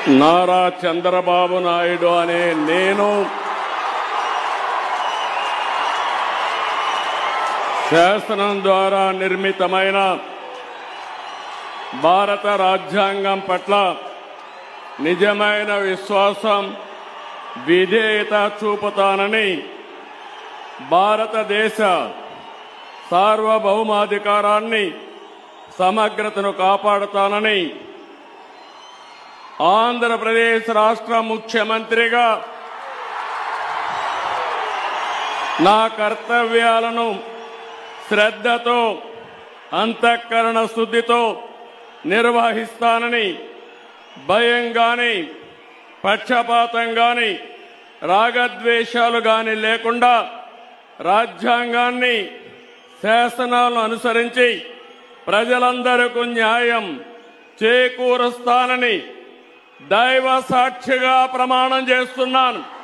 నారా చంద్రబాబు నాయుడు అనే నేను శాసనం ద్వారా నిర్మితమైన భారత రాజ్యాంగం పట్ల నిజమైన విశ్వాసం, విధేయత చూపుతానని, భారతదేశ సార్వభౌమాధికారాన్ని, సమగ్రతను కాపాడుతానని ఆంధ్రప్రదేశ్ రాష్ట్ర ముఖ్యమంత్రిగా నా కర్తవ్యాలను శ్రద్ధతో, అంతఃకరణ శుద్ధితో నిర్వహిస్తానని, భయం గాని, పక్షపాతం గాని, రాగద్వేషాలు గాని లేకుండా రాజ్యాంగాన్ని, శాసనాలను అనుసరించి ప్రజలందరికీ న్యాయం చేకూరుస్తానని దైవ సాక్షిగా ప్రమాణం చేస్తున్నాను.